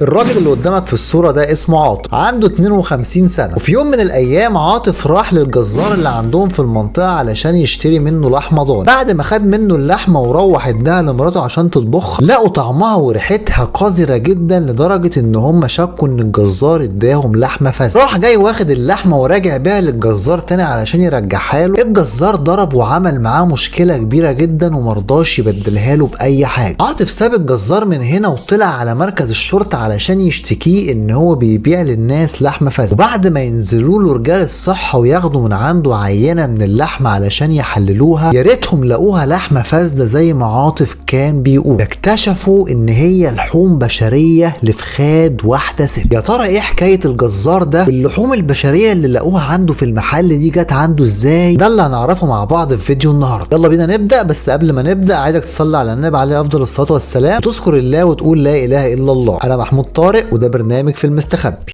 الراجل اللي قدامك في الصورة ده اسمه عاطف، عنده 52 سنة، وفي يوم من الأيام عاطف راح للجزار اللي عندهم في المنطقة علشان يشتري منه لحمة ضاني. بعد ما خد منه اللحمة وروح اداها لمراته عشان تطبخها، لقوا طعمها وريحتها قذرة جدا لدرجة ان هم شكوا ان الجزار اداهم لحمة فاسدة. راح جاي واخد اللحمة وراجع بيها للجزار تاني علشان يرجعها له. الجزار ضرب وعمل معاه مشكلة كبيرة جدا ومرضاش يبدلها له بأي حاجة. عاطف ساب الجزار من هنا وطلع على مركز الشرطة علشان يشتكيه ان هو بيبيع للناس لحمة فاسدة. وبعد ما ينزلوا له رجال الصحة وياخدوا من عنده عينة من اللحمة علشان يحللوها، يا ريتهم لقوها لحمة فاسدة زي ما عاطف كان بيقول. اكتشفوا ان هي لحوم بشرية لفخاد واحدة ست. يا ترى ايه حكاية الجزار ده واللحوم البشرية اللي لقوها عنده في المحل دي جت عنده ازاي؟ ده اللي هنعرفه مع بعض في فيديو النهارده. يلا بينا نبدأ. بس قبل ما نبدأ عايزك تصلي على النبي عليه افضل الصلاة والسلام وتذكر الله وتقول لا اله الا الله. انا محمود طارق وده برنامج في المستخبي.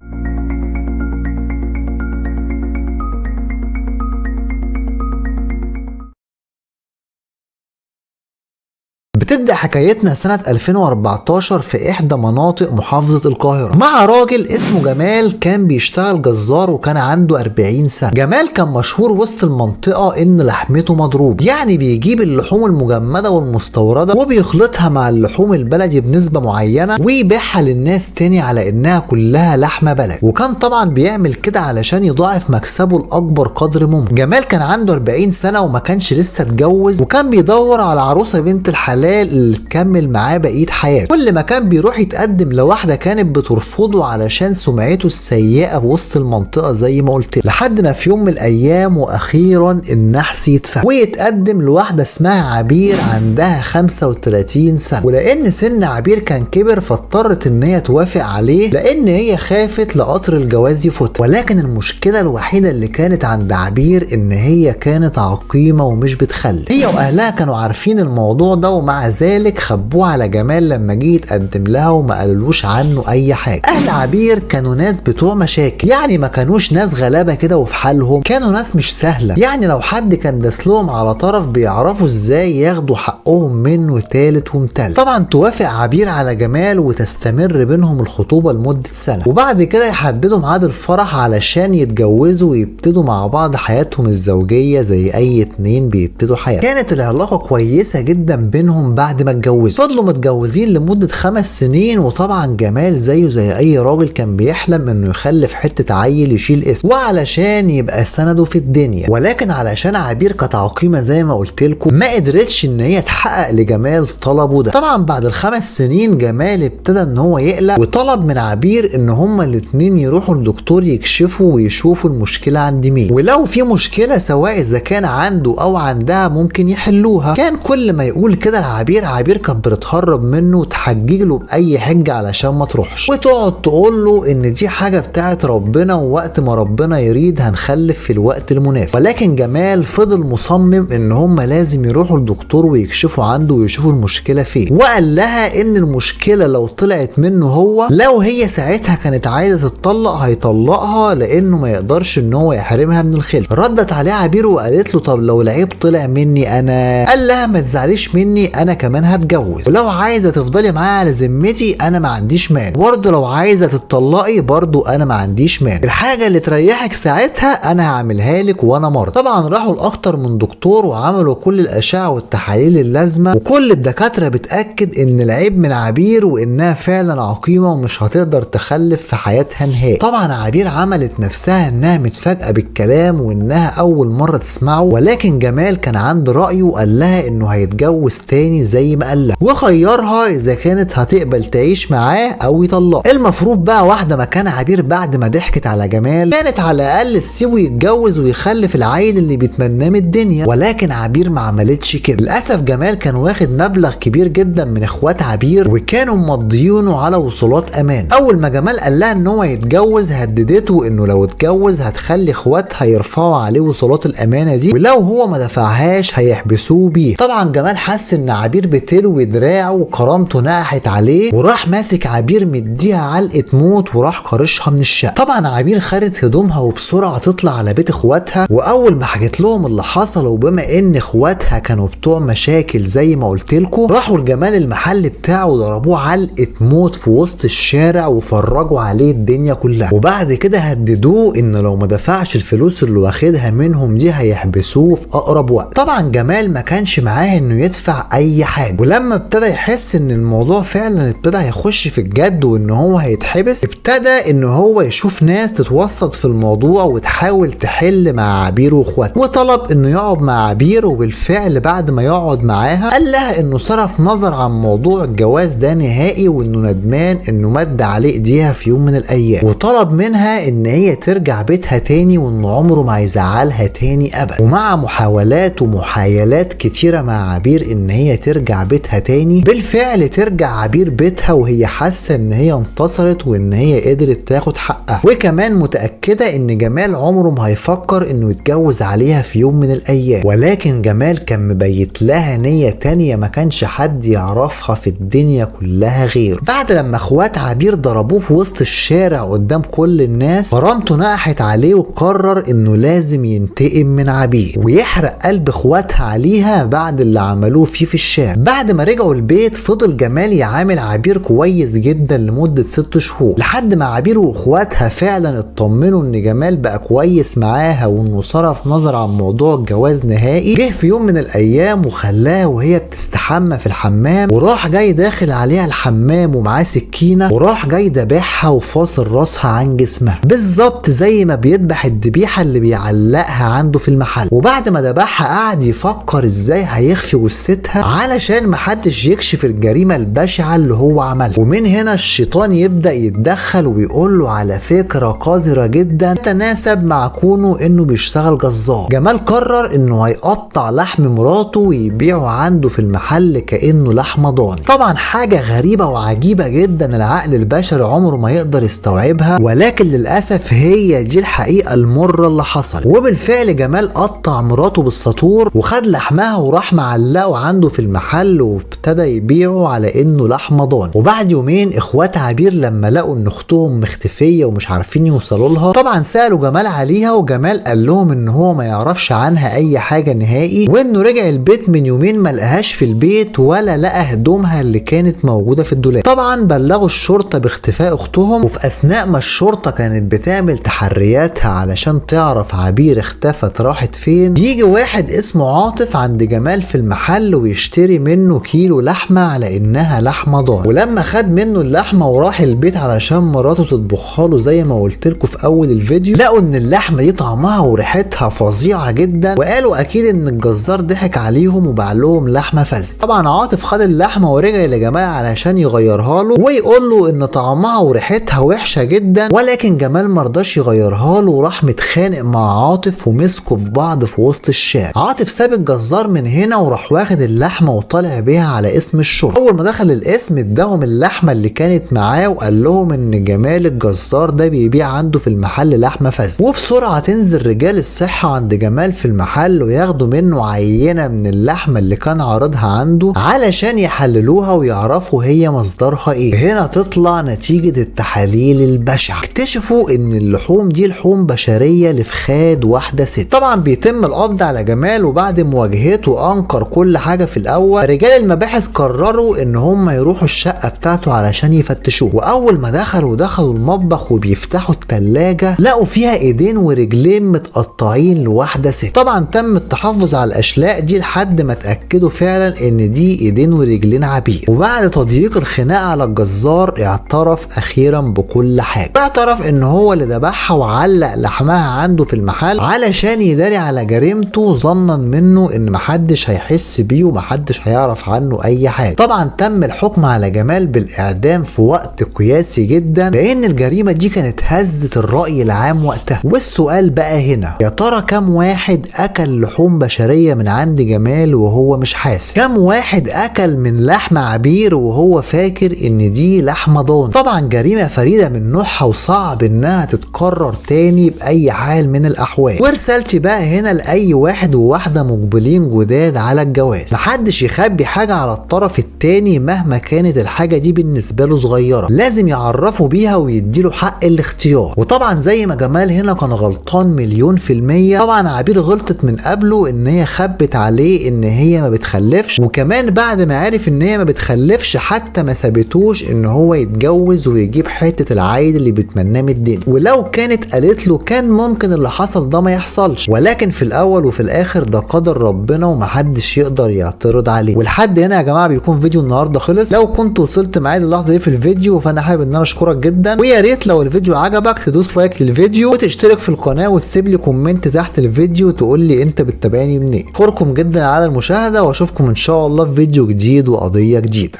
بتبدأ حكايتنا سنة 2014 في إحدى مناطق محافظة القاهرة مع راجل اسمه جمال كان بيشتغل جزار وكان عنده 40 سنة. جمال كان مشهور وسط المنطقة إن لحمته مضروب، يعني بيجيب اللحوم المجمدة والمستوردة وبيخلطها مع اللحوم البلدي بنسبة معينة ويبيعها للناس تاني على إنها كلها لحمة بلدي. وكان طبعا بيعمل كده علشان يضاعف مكسبه لأكبر قدر ممكن. جمال كان عنده 40 سنة وما كانش لسه اتجوز، وكان بيدور على عروسة بنت الحلال اللي تكمل معاه بقيه حياته. كل ما كان بيروح يتقدم لواحده كانت بترفضه علشان سمعته السيئه في وسط المنطقه زي ما قلت، لحد ما في يوم من الايام واخيرا النحس يتفك ويتقدم لواحده اسمها عبير عندها 35 سنه. ولان سن عبير كان كبر فاضطرت ان هي توافق عليه لان هي خافت لقطر الجواز يفوت. ولكن المشكله الوحيده اللي كانت عند عبير ان هي كانت عقيمه ومش بتخلف. هي واهلها كانوا عارفين الموضوع ده ومع ذلك خبوه على جمال لما جه يتقدم لها وما قالولوش عنه اي حاجه. اهل عبير كانوا ناس بتوع مشاكل، يعني ما كانوش ناس غلابه كده وفي حالهم، كانوا ناس مش سهله. يعني لو حد كان دسلهم على طرف بيعرفوا ازاي ياخدوا حقهم منه تالت ومتلت. طبعا توافق عبير على جمال وتستمر بينهم الخطوبه لمده سنه، وبعد كده يحددوا ميعاد الفرح علشان يتجوزوا ويبتدوا مع بعض حياتهم الزوجيه زي اي اتنين بيبتدوا حياتهم. كانت العلاقه كويسه جدا بينهم. بعد ما اتجوزوا فضلوا متجوزين لمدة 5 سنين، وطبعا جمال زيه زي اي راجل كان بيحلم انه يخلف حتة عيل يشيل اسمه وعلشان يبقى سنده في الدنيا. ولكن علشان عبير كانت عقيمة زي ما قلت لكم ما قدرتش ان هي تحقق لجمال طلبه ده. طبعا بعد ال5 سنين جمال ابتدى ان هو يقلق وطلب من عبير ان هما الاتنين يروحوا للدكتور يكشفوا ويشوفوا المشكلة عند مين، ولو في مشكلة سواء اذا كان عنده او عندها ممكن يحلوها. كان كل ما يقول كده عبير كانت بتتهرب منه وتحجج له باي حجه علشان ما تروحش، وتقعد تقول له ان دي حاجه بتاعت ربنا ووقت ما ربنا يريد هنخلف في الوقت المناسب. ولكن جمال فضل مصمم ان هم لازم يروحوا للدكتور ويكشفوا عنده ويشوفوا المشكله فين. وقال لها ان المشكله لو طلعت منه هو، لو هي ساعتها كانت عايزه تطلق هيطلقها لانه ما يقدرش ان هو يحرمها من الخلف. ردت عليه عبير وقالت له طب لو العيب طلع مني انا؟ قال لها ما تزعليش مني، انا كمان هتجوز، ولو عايزه تفضلي معايا على ذمتي انا ما عنديش مانع، برضه لو عايزه تتطلقي برضه انا ما عنديش مانع، الحاجه اللي تريحك ساعتها انا هعملها لك وانا مرضى. طبعا راحوا لاكتر من دكتور وعملوا كل الاشعه والتحاليل اللازمه، وكل الدكاتره بتاكد ان العيب من عبير وانها فعلا عقيمه ومش هتقدر تخلف في حياتها نهائي. طبعا عبير عملت نفسها انها متفاجئه بالكلام وانها اول مره تسمعه، ولكن جمال كان عنده رايه وقال لها انه هيتجوز تاني زي ما قال لها، وخيرها اذا كانت هتقبل تعيش معاه او يطلقها. المفروض بقى واحده مكان عبير بعد ما ضحكت على جمال كانت على الاقل تسيبه يتجوز ويخلف العيل اللي بيتمناه من الدنيا، ولكن عبير ما عملتش كده. للاسف جمال كان واخد مبلغ كبير جدا من اخوات عبير وكانوا مضيينه على وصولات امان. اول ما جمال قال لها ان هو يتجوز هددته انه لو اتجوز هتخلي اخواتها يرفعوا عليه وصولات الامانه دي، ولو هو ما دفعهاش هيحبسوه بيه. طبعا جمال حس ان عبير عبير بتلوي دراعه وكرامته نقحت عليه، وراح ماسك عبير مديها علقه موت وراح قارشها من الشقه. طبعا عبير خدت هدومها وبسرعه تطلع على بيت اخواتها، واول ما حكت لهم اللي حصل وبما ان اخواتها كانوا بتوع مشاكل زي ما قلت لكم، راحوا لجمال المحل بتاعه وضربوه علقه موت في وسط الشارع وفرجوا عليه الدنيا كلها، وبعد كده هددوه ان لو ما دفعش الفلوس اللي واخدها منهم دي هيحبسوه في اقرب وقت. طبعا جمال ما كانش معاه انه يدفع اي حاجه، ولما ابتدى يحس ان الموضوع فعلا ابتدى يخش في الجد وان هو هيتحبس، ابتدى ان هو يشوف ناس تتوسط في الموضوع وتحاول تحل مع عبير واخواته، وطلب انه يقعد مع عبير، وبالفعل بعد ما يقعد معاها قال لها انه صرف نظر عن موضوع الجواز ده نهائي، وانه ندمان انه مد عليه ايديها في يوم من الايام، وطلب منها ان هي ترجع بيتها تاني وانه عمره ما هيزعلها تاني ابدا. ومع محاولات ومحايلات كتيره مع عبير ان هي ترجع بيتها تاني، بالفعل ترجع عبير بيتها وهي حاسه ان هي انتصرت وان هي قدرت تاخد حقها، وكمان متاكده ان جمال عمره ما هيفكر انه يتجوز عليها في يوم من الايام. ولكن جمال كان مبيت لها نيه تانيه ما كانش حد يعرفها في الدنيا كلها غيره. بعد لما اخوات عبير ضربوه في وسط الشارع قدام كل الناس، كرامته نقحت عليه وقرر انه لازم ينتقم من عبير ويحرق قلب اخواتها عليها بعد اللي عملوه فيه في الشارع. بعد ما رجعوا البيت فضل جمال يعامل عبير كويس جدا لمدة 6 شهور، لحد ما عبير واخواتها فعلا اطمنوا ان جمال بقى كويس معاها وانه صرف نظر عن موضوع الجواز نهائي. جه في يوم من الايام وخلاها وهي بتستحمى في الحمام، وراح جاي داخل عليها الحمام ومعاه سكينه، وراح جاي دبحها وفاصل راسها عن جسمها بالظبط زي ما بيذبح الذبيحه اللي بيعلقها عنده في المحل. وبعد ما دبحها قعد يفكر ازاي هيخفي جثتها علشان محدش يكشف الجريمه البشعه اللي هو عملها. ومن هنا الشيطان يبدا يتدخل ويقول له على فكره قذره جدا تتناسب مع كونه انه بيشتغل جزار. جمال قرر انه هيقطع لحم مراته ويبيعه عنده في المحل كانه لحمه ضاني. طبعا حاجه غريبه وعجيبه جدا العقل البشري عمره ما يقدر يستوعبها، ولكن للاسف هي دي الحقيقه المره اللي حصل. وبالفعل جمال قطع مراته بالساطور وخد لحمها وراح معلقه عنده في المحل وابتدى يبيعه على انه لحمه ضاني. وبعد يومين اخوات عبير لما لقوا ان اختهم مختفيه ومش عارفين يوصلوا لها، طبعا سالوا جمال عليها، وجمال قال لهم ان هو ما يعرفش عنها اي حاجه نهائي، وانه رجع البيت من يومين ما لقاهاش في البيت ولا لقى هدومها اللي كانت موجوده في الدولاب. طبعا بلغوا الشرطه باختفاء اختهم، وفي اثناء ما الشرطه كانت بتعمل تحرياتها علشان تعرف عبير اختفت راحت فين، يجي واحد اسمه عاطف عند جمال في المحل ويشتري منه كيلو لحمه على انها لحمه ضاني. ولما خد منه اللحمه وراح البيت علشان مراته تطبخها له زي ما قلت لكم في اول الفيديو، لقوا ان اللحمه دي طعمها وريحتها فظيعه جدا، وقالوا اكيد ان الجزار ضحك عليهم وباع لهم لحمه فاسده. طبعا عاطف خد اللحمه ورجع لجمال علشان يغيرها له ويقول له ان طعمها وريحتها وحشه جدا، ولكن جمال مرضاش يغيرها له وراح متخانق مع عاطف ومسكوا في بعض في وسط الشارع. عاطف ساب الجزار من هنا وراح واخد اللحمه وطالع بيها على اسم الشرطه. اول ما دخل الاسم اداهم اللحمه اللي كانت معاه وقال لهم ان جمال الجزار ده بيبيع عنده في المحل لحمه فاسده، وبسرعه تنزل رجال الصحه عند جمال في المحل وياخدوا منه عينه من اللحمه اللي كان عارضها عنده علشان يحللوها ويعرفوا هي مصدرها ايه. هنا تطلع نتيجه التحاليل البشعه، اكتشفوا ان اللحوم دي لحوم بشريه لفخاد واحده ست. طبعا بيتم القبض على جمال، وبعد مواجهته انكر كل حاجه في الاول. رجال المباحث قرروا ان هم يروحوا الشقه بتاعته علشان يفتشوه، واول ما دخلوا المطبخ وبيفتحوا التلاجة لقوا فيها ايدين ورجلين متقطعين لواحده ست. طبعا تم التحفظ على الاشلاء دي لحد ما اتاكدوا فعلا ان دي ايدين ورجلين عبير. وبعد تضييق الخناقه على الجزار اعترف اخيرا بكل حاجه، اعترف ان هو اللي ذبحها وعلق لحمها عنده في المحل علشان يداري على جريمته، ظنا منه ان محدش هيحس بيه ومحدش هيعرف عنه اي حاجه. طبعا تم الحكم على جمال بالاعدام في وقت قياسي جدا، لان الجريمه دي كانت هزت الراي العام وقتها. والسؤال بقى هنا، يا ترى كم واحد اكل لحوم بشريه من عند جمال وهو مش حاسس؟ كم واحد اكل من لحم عبير وهو فاكر ان دي لحمه ضاني؟ طبعا جريمه فريده من نوعها وصعب انها تتكرر تاني باي حال من الاحوال. ورسالتي بقى هنا لاي واحد وواحده مقبلين جداد على الجواز، محدش يخبي حاجة على الطرف التاني مهما كانت الحاجة دي بالنسبة له صغيرة، لازم يعرفه بيها ويديله حق الاختيار. وطبعا زي ما جمال هنا كان غلطان مليون في المية، طبعا عبير غلطت من قبله ان هي خبت عليه ان هي ما بتخلفش، وكمان بعد ما عرف ان هي ما بتخلفش حتى ما سابتوش ان هو يتجوز ويجيب حتة العيل اللي بيتمناه من الدنيا. ولو كانت قالت له كان ممكن اللي حصل ده ما يحصلش، ولكن في الاول وفي الاخر ده قدر ربنا ومحدش يقدر يعترض عليه. ولحد هنا يا جماعه بيكون فيديو النهارده خلص. لو كنت وصلت معايا للحظه دي في الفيديو فانا حابب ان انا اشكرك جدا، ويا ريت لو الفيديو عجبك تدوس لايك للفيديو وتشترك في القناه وتسيب لي كومنت تحت الفيديو تقول لي انت بتتابعني منين. اشكركم جدا على المشاهده واشوفكم ان شاء الله في فيديو جديد وقضيه جديده.